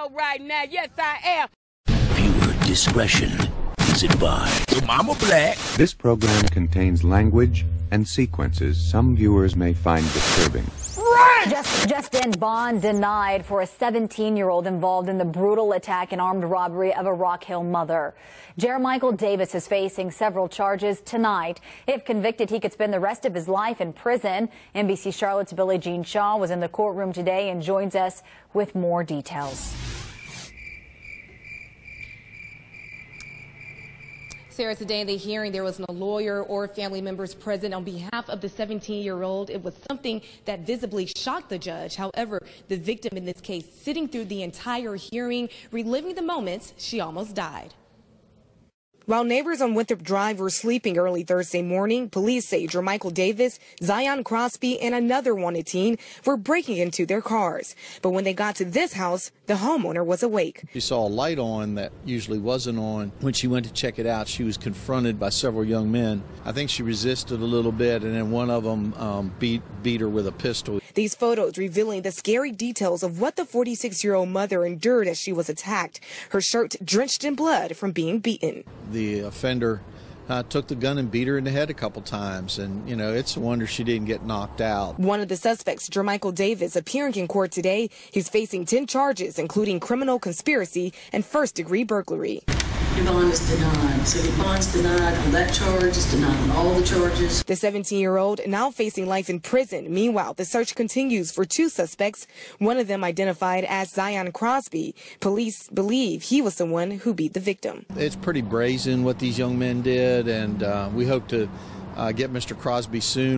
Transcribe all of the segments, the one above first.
show right now. Yes, I am. Viewer discretion is advised. Your mama black. This program contains language and sequences some viewers may find disturbing. Just in, bond denied for a 17-year-old involved in the brutal attack and armed robbery of a Rock Hill mother. Jermichael Davis is facing several charges tonight. If convicted, he could spend the rest of his life in prison. NBC Charlotte's Billie Jean Shaw was in the courtroom today and joins us with more details. Sarah, today in the hearing, there was no lawyer or family members present on behalf of the 17-year-old. It was something that visibly shocked the judge. However, the victim in this case sitting through the entire hearing, reliving the moments she almost died. While neighbors on Winthrop Drive were sleeping early Thursday morning, police say Jermichael Davis, Zion Crosby, and another wanted teen were breaking into their cars. But when they got to this house, the homeowner was awake. She saw a light on that usually wasn't on. When she went to check it out, she was confronted by several young men. I think she resisted a little bit, and then one of them beat her with a pistol. These photos revealing the scary details of what the 46-year-old mother endured as she was attacked, her shirt drenched in blood from being beaten. The offender took the gun and beat her in the head a couple times, and, you know, it's a wonder she didn't get knocked out. One of the suspects, Jermichael Davis, appearing in court today. He's facing 10 charges, including criminal conspiracy and first-degree burglary. Your bond is denied. So your bond's denied on that charge, it's denied on all the charges. The 17-year-old now facing life in prison. Meanwhile, the search continues for two suspects, one of them identified as Zion Crosby. Police believe he was the one who beat the victim. It's pretty brazen what these young men did, and we hope to get Mr. Crosby soon.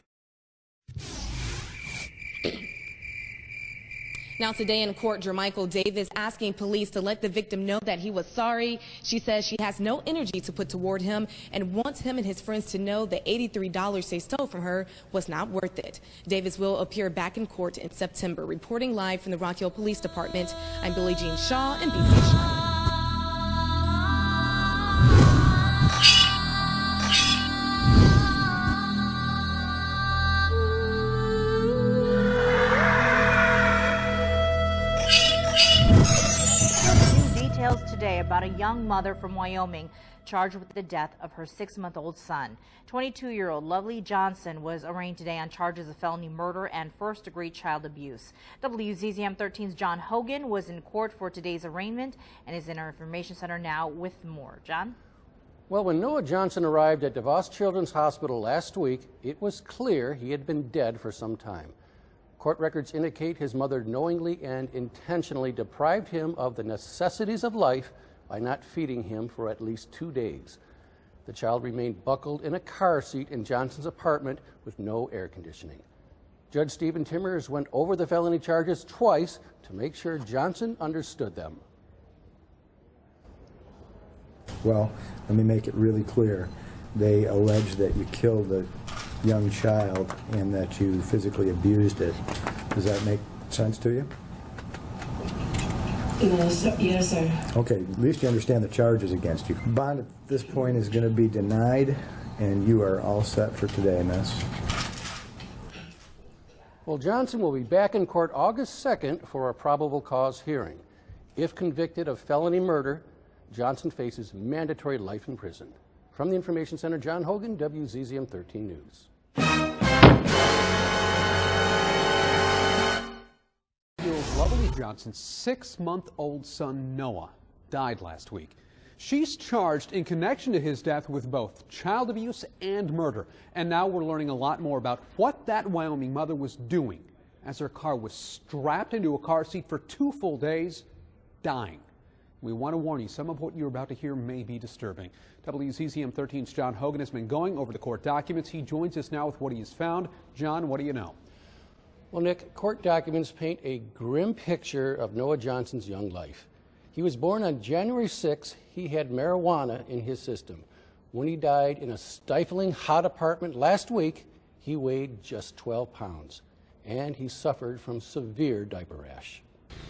Now today in court, Jermichael Davis asking police to let the victim know that he was sorry. She says she has no energy to put toward him and wants him and his friends to know the $83 they stole from her was not worth it. Davis will appear back in court in September. Reporting live from the Rock Hill Police Department, I'm Billie Jean Shaw, NBC Charlotte. Today about a young mother from Wyoming charged with the death of her 6-month-old son. 22-year-old Lovely Johnson was arraigned today on charges of felony murder and first-degree child abuse. WZZM 13's John Hogan was in court for today's arraignment and is in our information center now with more. John? Well, when Noah Johnson arrived at DeVos Children's Hospital last week, it was clear he had been dead for some time. Court records indicate his mother knowingly and intentionally deprived him of the necessities of life by not feeding him for at least 2 days. The child remained buckled in a car seat in Johnson's apartment with no air conditioning. Judge Stephen Timmers went over the felony charges twice to make sure Johnson understood them. Well, let me make it really clear. They allege that you killed a young child and that you physically abused it. Does that make sense to you? Yes, sir. Okay, at least you understand the charges against you. Bond at this point is going to be denied, and you are all set for today, miss. Well, Johnson will be back in court August 2nd for a probable cause hearing. If convicted of felony murder, Johnson faces mandatory life in prison. From the Information Center, John Hogan, WZZM 13 News. Lovely Johnson's 6-month-old son, Noah, died last week. She's charged in connection to his death with both child abuse and murder. And now we're learning a lot more about what that Wyoming mother was doing as her car was strapped into a car seat for 2 full days, dying. We want to warn you, some of what you're about to hear may be disturbing. WZZM 13's John Hogan has been going over the court documents. He joins us now with what he has found. John, what do you know? Well, Nick, court documents paint a grim picture of Noah Johnson's young life. He was born on January 6th. He had marijuana in his system. When he died in a stifling hot apartment last week, he weighed just 12 pounds, and he suffered from severe diaper rash.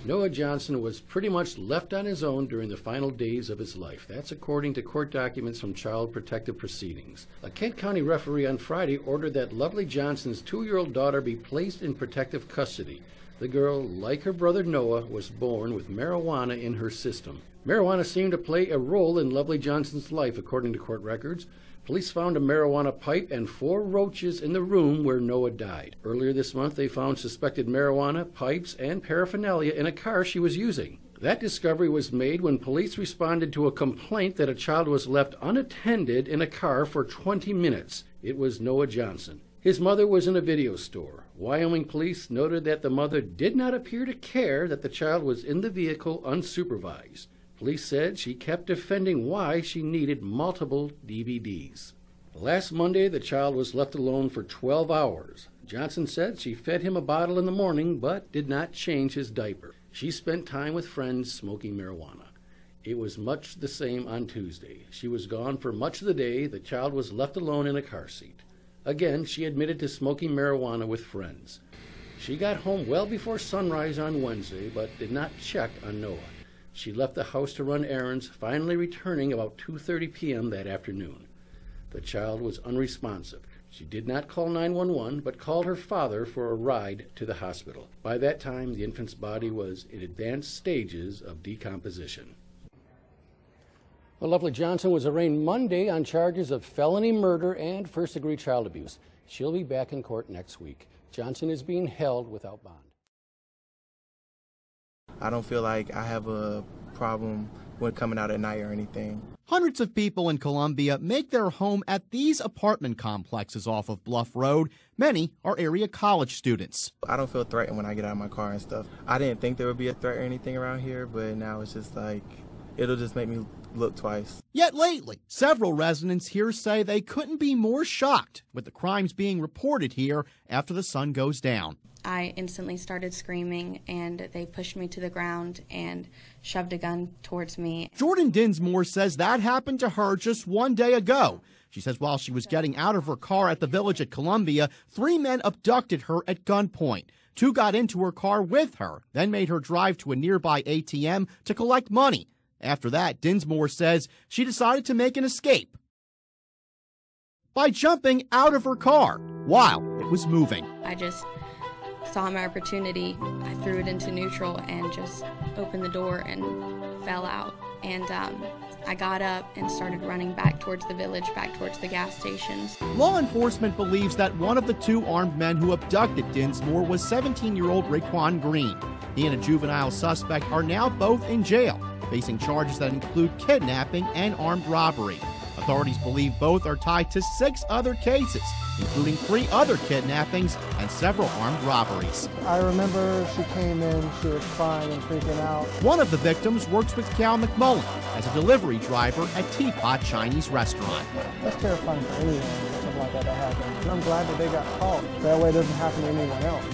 Noah Johnson was pretty much left on his own during the final days of his life. That's according to court documents from Child Protective Proceedings. A Kent County referee on Friday ordered that Lovely Johnson's 2-year-old daughter be placed in protective custody. The girl, like her brother Noah, was born with marijuana in her system. Marijuana seemed to play a role in Lovely Johnson's life, according to court records. Police found a marijuana pipe and 4 roaches in the room where Noah died. Earlier this month, they found suspected marijuana, pipes, and paraphernalia in a car she was using. That discovery was made when police responded to a complaint that a child was left unattended in a car for 20 minutes. It was Noah Johnson. His mother was in a video store. Wyoming police noted that the mother did not appear to care that the child was in the vehicle unsupervised. Police said she kept defending why she needed multiple DVDs. Last Monday, the child was left alone for 12 hours. Johnson said she fed him a bottle in the morning but did not change his diaper. She spent time with friends smoking marijuana. It was much the same on Tuesday. She was gone for much of the day. The child was left alone in a car seat. Again, she admitted to smoking marijuana with friends. She got home well before sunrise on Wednesday but did not check on Noah. She left the house to run errands, finally returning about 2:30 p.m. that afternoon. The child was unresponsive. She did not call 911, but called her father for a ride to the hospital. By that time, the infant's body was in advanced stages of decomposition. Well, Lovely Johnson was arraigned Monday on charges of felony murder and first-degree child abuse. She'll be back in court next week. Johnson is being held without bond. I don't feel like I have a problem when coming out at night or anything. Hundreds of people in Columbia make their home at these apartment complexes off of Bluff Road. Many are area college students. I don't feel threatened when I get out of my car and stuff. I didn't think there would be a threat or anything around here, but now it's just like, it'll just make me look twice. Yet lately, several residents here say they couldn't be more shocked with the crimes being reported here after the sun goes down. I instantly started screaming, and they pushed me to the ground and shoved a gun towards me. Jordan Dinsmore says that happened to her just one day ago. She says while she was getting out of her car at the Village at Columbia, 3 men abducted her at gunpoint. 2 got into her car with her, then made her drive to a nearby ATM to collect money. After that, Dinsmore says she decided to make an escape by jumping out of her car while it was moving. I just saw my opportunity. I threw it into neutral and just opened the door and fell out. And I got up and started running back towards the village, back towards the gas stations. Law enforcement believes that one of the 2 armed men who abducted Dinsmore was 17-year-old Raekwon Green. He and a juvenile suspect are now both in jail, facing charges that include kidnapping and armed robbery. Authorities believe both are tied to 6 other cases, including 3 other kidnappings and several armed robberies. I remember she came in, she was crying and freaking out. One of the victims works with Cal McMullen as a delivery driver at Teapot Chinese Restaurant. That's terrifying for anyone, something like that to happen. And I'm glad that they got caught. That way it doesn't happen to anyone else.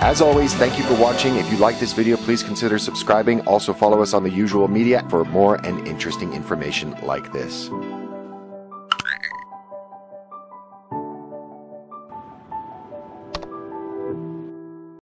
As always, thank you for watching. If you like this video, please consider subscribing. Also follow us on the usual media for more and interesting information like this.